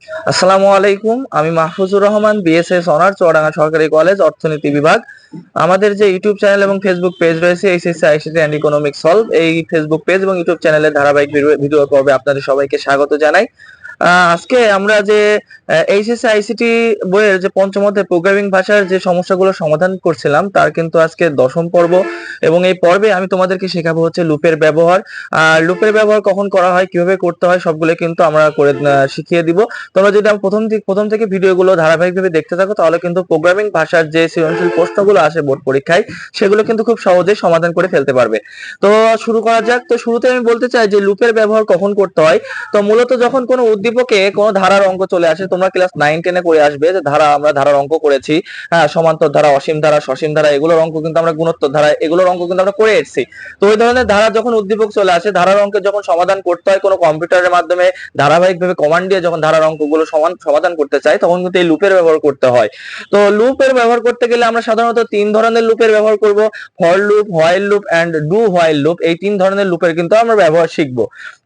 আসসালামু আলাইকুম। আমি মাহফুজুর রহমান, বিএসএস অনার্স, চুয়াডাঙ্গা সরকারি কলেজ, অর্থনীতি বিভাগ। আমাদের যে ইউটিউব চ্যানেল এবং ফেসবুক পেজ রয়েছে, HSC ICT and economic solve, এই ফেসবুক পেজ এবং ইউটিউব চ্যানেলের ধারাবাহিক ভিডিও পর্বে আপনাদের সবাইকে স্বাগত জানাই। আজকে আমরা যে এইচএসসি আইসিটি বইয়ের যে পঞ্চম অধ্যায় প্রোগ্রামিং ভাষার যে সমস্যাগুলো সমাধান করছিলাম, তার কিন্তু আজকে দশম পর্ব। এবং এই পর্বে আমি তোমাদেরকে শেখাবো হচ্ছে লুপের ব্যবহার। আর লুপের ব্যবহার কখন করা হয়, কিভাবে করতে হয়, সবগুলো কিন্তু আমরা করে শিখিয়ে দিব। তোমরা যদি আমি প্রথম থেকে ভিডিওগুলো ধারাবাহিকভাবে দেখতে থাকো, তাহলে কিন্তু প্রোগ্রামিং ভাষার যে সৃজনশীল প্রশ্নগুলো আসে বোর্ড পরীক্ষায়, সেগুলো কিন্তু খুব সহজেই সমাধান করে ফেলতে পারবে। তো শুরু করা যাক। তো শুরুতে আমি বলতে চাই যে লুপের ব্যবহার কখন করতে হয়। তো মূলত যখন কোনো উদ্দীপকে কোনো ধারার অঙ্ক চলে আসে, তোমরা ক্লাস 9-10-এ করে আসবে যে আমরা ধারার অঙ্ক করেছি। হ্যাঁ, সমান্তর ধারা, অসীম ধারা, সসীম ধারা, এগুলোর অঙ্ক কিন্তু আমরা গুণোত্তর ধারা, এগুলোর অঙ্ক কিন্তু আমরা করে এসেছি। তো ওই ধরনের ধারা যখন উদ্দীপক চলে আসে, ধারার অঙ্কের যখন সমাধান করতে হয় কোনো কম্পিউটারের মাধ্যমে, ধারাবাহিকভাবে কমান্ড দিয়ে যখন ধারার অঙ্কগুলো সমাধান করতে চাই, তখন কিন্তু এই লুপের ব্যবহার করতে হয়। তো লুপের ব্যবহার করতে গেলে আমরা সাধারণত তিন ধরনের লুপের ব্যবহার করব: for loop, while loop and do while loop. এই তিন ধরনের লুপের কিন্তু আমরা ব্যবহার শিখবো।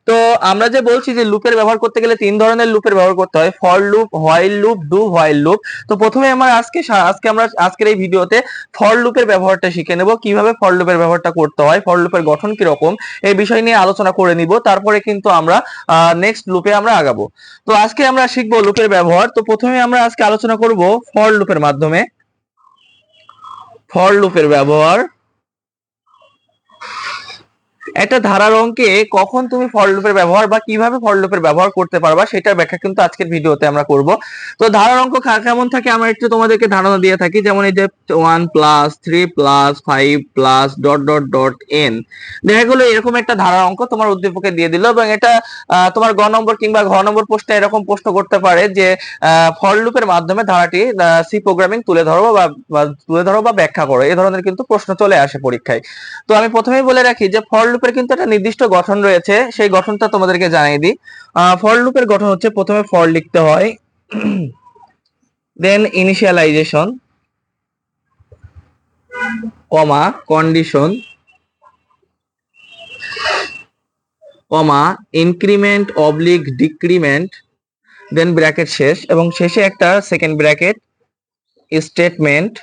তো আমরা যে বলছি যে লুপের ব্যবহার করতে গেলে তিন ধরনের লুপের ব্যবহার করতে হয়: for loop, while loop, do while loop. তো প্রথমে আমরা আজকের এই ভিডিওতে ফর লুপের ব্যবহারটা শিখে নেব, কিভাবে ফর লুপের ব্যবহারটা করতে হয়, ফর লুপের গঠন কি রকম, এই বিষয় নিয়ে আলোচনা করে নিব। তারপরে কিন্তু আমরা নেক্সট লুপে আমরা আগাবো। তো আজকে আমরা শিখবো লুপের ব্যবহার। তো প্রথমে আমরা আজকে আলোচনা করব ফর লুপের মাধ্যমে। ফর লুপের ব্যবহার: একটা ধারার অঙ্কে কখন তুমি ফর লুপের ব্যবহার বা কিভাবে ফর লুপের ব্যবহার করতে পারবা, সেটার ব্যাখ্যা কিন্তু আজকের ভিডিওতে আমরা করব। তো ধারার অঙ্ক কেমন থাকে আমরা একটু তোমাদেরকে ধারণা দিয়ে থাকি। যেমন এই যে 1+3+5+.n দেখা গেলো এরকম একটা ধারার অঙ্ক তোমার উদ্দীপকে দিয়ে দিল, এবং এটা তোমার গ নম্বর কিংবা ঘ নম্বর প্রশ্নে এরকম প্রশ্ন করতে পারে যে ফর লুপের মাধ্যমে ধারাটি সি প্রোগ্রামিং তুলে ধরো বা ব্যাখ্যা করো। এই ধরনের কিন্তু প্রশ্ন চলে আসে পরীক্ষায়। তো আমি প্রথমেই বলে রাখি যে ফর লুপের কিন্তু একটা নির্দিষ্ট গঠন রয়েছে, সেই গঠনটা তোমাদেরকে জানিয়ে দিই। ফর লুপের গঠন হচ্ছে, প্রথমে ফর লিখতে হয়, দেন ইনিশিয়ালাইজেশন, কমা কন্ডিশন, কমা ইনক্রিমেন্ট অবলিক ডিক্রিমেন্ট, দেন ব্র্যাকেট শেষ, এবং শেষে একটা second bracket, statement,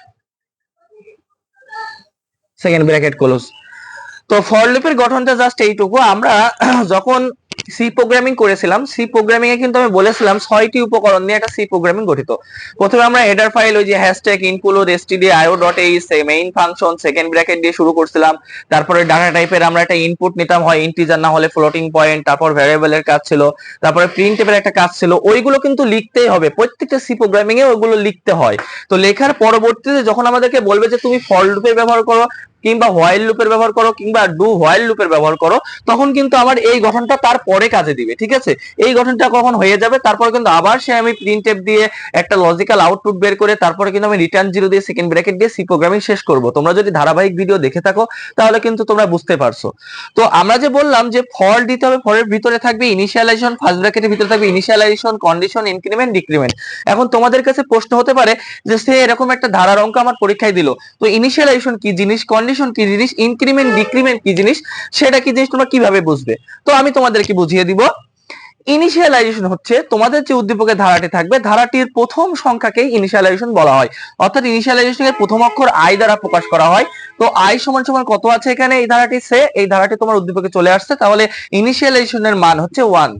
second bracket close. তো ফর লুপের গঠনটা জাস্ট এইটুকু। আমরা যখন সি প্রোগ্রামিং করেছিলাম, সি প্রোগ্রামিং এ কিন্তু আমি বলেছিলাম 6টি উপকরণ নিয়ে একটা সি প্রোগ্রামিং গঠিত। প্রথমে আমরা হেডার ফাইল, ওই যে hashtag include stdio.h main function second bracket দিয়ে শুরু করছিলাম। তারপরে ডাটা টাইপের আমরা একটা ইনপুট নিতাম, হয় ইন্টিজার না হলে ফ্লোটিং পয়েন্ট। তারপর ভ্যারিয়েবলের কাজ ছিল, তারপরে প্রিন্টএর একটা কাজ ছিল। ওইগুলো কিন্তু লিখতেই হবে, প্রত্যেকটা সি প্রোগ্রামিং এ ওইগুলো লিখতে হয়। তো লেখার পরবর্তীতে যখন আমাদেরকে বলবে যে তুমি ফর লুপের ব্যবহার করো, কিংবা হোয়াইল লুপের ব্যবহার করো, কিংবা ডু হোয়াইল লুপের ব্যবহার করো, তখন কিন্তু আমার এই গঠনটা তারপরে কাজে দিবে। ঠিক আছে, এই গঠনটা কখন হয়ে যাবে, তারপরে কিন্তু আবার আমি প্রিন্টএফ দিয়ে একটা লজিক্যাল আউটপুট বের করে তারপরে কিন্তু আমি রিটার্ন জিরো দিয়ে সেকেন্ড ব্র্যাকেট দিয়ে সি প্রোগ্রামিং শেষ করব। তোমরা যদি ধারাবাহিক ভিডিও দেখে থাকো, তাহলে কিন্তু তোমরা বুঝতে পারছো। তো আমরা যে বললাম যে ফর দিতে হবে, ফরের ভিতরে থাকবে ইনিশিয়ালাইজেশন, ফার্স্ট ব্র্যাকেটের ভিতরে থাকবে ইনিশিয়ালাইজেশন, কন্ডিশন, ইনক্রিমেন্ট, ডিক্রিমেন্ট। এখন তোমাদের কাছে প্রশ্ন হতে পারে যে সে এরকম একটা ধারার অঙ্ক আমার পরীক্ষায় দিল, তো ইনিশিয়ালাইজেশন কি জিনিস, কন্ডিশন কি জিনিস, ইনক্রিমেন্ট ডিক্রিমেন্ট কি জিনিস, সেটা কি জিনিস তোমরা কিভাবে বুঝবে? তো আমি তোমাদেরকে বুঝিয়ে দিব। ইনিশিয়ালাইজেশন হচ্ছে তোমাদের যে উদ্দীপকের ধারাটি থাকবে, ধারাটির প্রথম সংখ্যাকেই ইনিশিয়ালাইজেশন বলা হয়। অর্থাৎ ইনিশিয়ালাইজেশনের প্রথম অক্ষর আই দ্বারা প্রকাশ করা হয়। তো আই সমান সমান কত আছে এখানে, এই ধারাটি এই ধারাটি তোমার উদ্দীপকে চলে আসছে, তাহলে ইনিশিয়ালাইজেশনের মান হচ্ছে 1।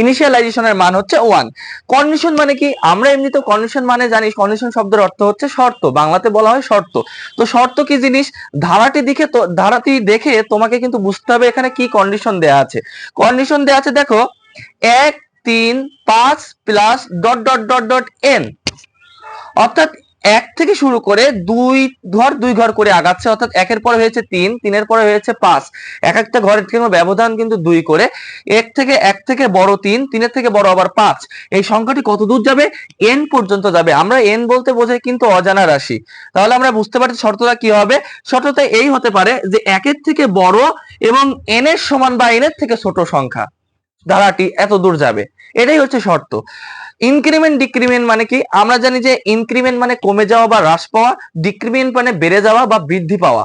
ইনিশিয়ালাইজেশনের মান হচ্ছে 1। কন্ডিশন মানে কি, আমরা এমনিতে কন্ডিশন মানে জানি, কন্ডিশন শব্দের অর্থ হচ্ছে শর্ত, বাংলাতে বলা হয় শর্ত। তো শর্ত কি জিনিস, ধারাটি দেখে তোমাকে কিন্তু বুঝতে হবে এখানে কি কন্ডিশন দেয়া আছে। কন্ডিশন দেয়া আছে, দেখো 1 3 5 plus dot dot dot dot N. অর্থাৎ এক থেকে শুরু করে দুই ঘর করে আগাচ্ছে। অর্থাৎ একের পরে হয়েছে 3, তিনের পরে হয়েছে 5, এক একটা ঘরের কিন্তু ব্যবধান কিন্তু 2 করে। এক থেকে বড় 3, তিনের থেকে বড় আবার 5। এই সংখ্যাটি কত দূর যাবে, n পর্যন্ত যাবে। আমরা n বলতে বোঝাই কিন্তু অজানা রাশি। তাহলে আমরা বুঝতে পারছি শর্তটা কি হবে। শর্তটা এই হতে পারে যে একের থেকে বড় এবং n এর সমান বা n এর থেকে ছোট সংখ্যা ধারাটি এত দূর যাবে, এটাই হচ্ছে শর্ত। ইনক্রিমেন্ট ডিক্রিমেন্ট মানে কি, আমরা জানি যে ইনক্রিমেন্ট মানে কমে যাওয়া বা হ্রাস পাওয়া, ডিক্রিমেন্ট মানে বেড়ে যাওয়া বা বৃদ্ধি পাওয়া।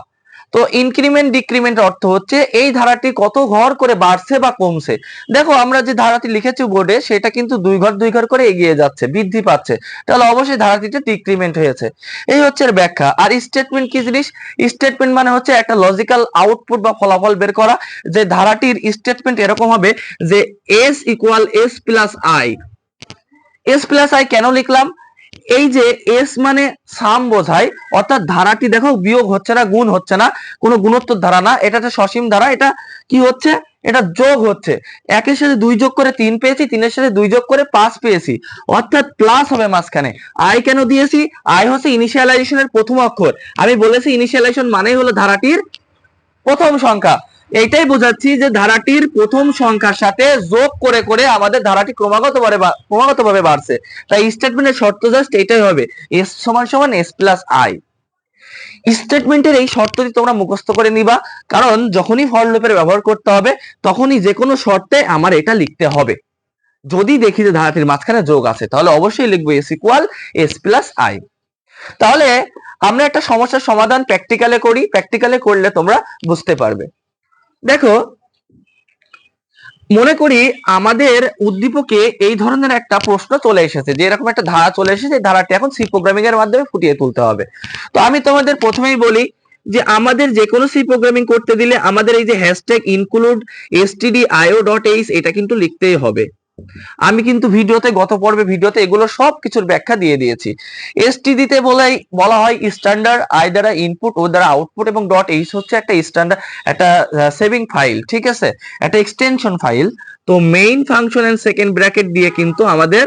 তো ইনক্রিমেন্ট ডিক্রিমেন্ট অর্থ হচ্ছে এই ধারাটি কত ঘর করে বাড়ছে বা কমছে। দেখো আমরা যে ধারাটি লিখেছি বোর্ডে সেটা কিন্তু 2 ঘর করে এগিয়ে যাচ্ছে, বৃদ্ধি পাচ্ছে, তাহলে অবশ্যই ধারাটিতে ডিক্রিমেন্ট হয়েছে। এই হচ্ছে এর ব্যাখ্যা। আর স্টেটমেন্ট কি জিনিস? স্টেটমেন্ট মানে হচ্ছে একটা লজিক্যাল আউটপুট বা ফলাফল বের করা, যে ধারাটির স্টেটমেন্ট এরকম হবে যে S equal S plus I. S plus I can লিখলাম? এই যে এস মানে সাম বোঝায়, অর্থাৎ ধারাটি দেখো বিয়োগ হচ্ছে না, গুণ হচ্ছে না, কোনো গুণোত্তর ধারা না, এটা একটা সসীম ধারা, এটা কি হচ্ছে, এটা যোগ হচ্ছে। একের সাথে 2 যোগ করে 3 পেয়েছি, 3 এর সাথে 2 যোগ করে 5 পেয়েছি, অর্থাৎ প্লাস হবে মাঝখানে। আই কেন দিয়েছি? আই হচ্ছে ইনিশিয়ালাইজেশনের প্রথম অক্ষর। আমি বলেছি ইনিশিয়ালাইজেশন মানেই হলো ধারাটির প্রথম সংখ্যা। এইটাই বোঝাচ্ছি যে ধারাটির প্রথম সংখ্যার সাথে যোগ করে করে আমাদের ধারাটি ক্রমাগতভাবে বাড়ছে। তাই স্টেটমেন্টের শর্ত জাস্ট এটাই হবে, এস সমান সমান এস প্লাস আই। স্টেটমেন্টের এই শর্তটি তোমরা মুখস্থ করে নিবা, কারণ যখনই ফর লুপের ব্যবহার করতে হবে তখনই যে কোনো শর্তে আমার এটা লিখতে হবে। যদি দেখি যে ধারাটির মাঝখানে যোগ আছে তাহলে অবশ্যই লিখবো S equal S plus I. তাহলে আমরা একটা সমস্যার সমাধান প্র্যাকটিক্যালে করি, প্র্যাকটিক্যালে করলে তোমরা বুঝতে পারবে। দেখো, মনে করি আমাদের উদ্দীপকে এই ধরনের একটা প্রশ্ন চলে এসেছে, যে এরকম একটা ধারা চলে এসেছে, ধারাটি এখন সি প্রোগ্রামিং এর মাধ্যমে ফুটিয়ে তুলতে হবে। তো আমি তোমাদের প্রথমেই বলি যে আমাদের যে কোনো সি প্রোগ্রামিং করতে দিলে আমাদের এই যে হ্যাশট্যাগ ইনক্লুড stdio.h এটা কিন্তু লিখতেই হবে। আমি কিন্তু গত পর্বে ভিডিওতে এগুলো সব কিছুর ব্যাখ্যা দিয়ে দিয়েছি। std তে বলা হয় স্ট্যান্ডার্ড, আই দ্বারা ইনপুট, ও দ্বারা আউটপুট, এবং .h হচ্ছে একটা স্ট্যান্ডার্ড, একটা সেভিং ফাইল, ঠিক আছে, একটা এক্সটেনশন ফাইল। তো main function and second bracket দিয়ে কিন্তু আমাদের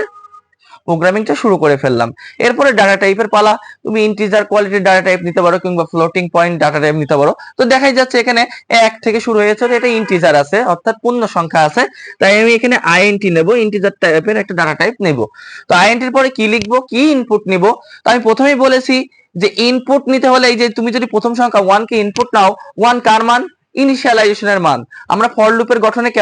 প্রোগ্রামিংটা শুরু করে ফেললাম। এরপরে ডাটা টাইপের পালা। তুমি ইন্টিজার কোয়ালিটির ডাটা টাইপ নিতে পারো কিংবা ফ্লোটিং পয়েন্ট ডাটা টাইপ নিতে পারো। তো দেখাই যাচ্ছে এখানে 1 থেকে শুরু হয়েছে, তো এটা ইন্টিজার আছে, অর্থাৎ পূর্ণ সংখ্যা আছে, তাই আমি এখানে আইএনটি নেব, ইন্টিজার টাইপের একটা ডাটা টাইপ নেব। তো আইএনটির পরে কি লিখবো, কি ইনপুট নিব? তো আমি প্রথমেই বলেছি যে ইনপুট নিতে হলে এই যে তুমি যদি প্রথম সংখ্যা 1 কে ইনপুট নাও, 1 কার মান? ইনিশিয়ালাইজেশনের মান। আমরা ফর লুপের গঠনে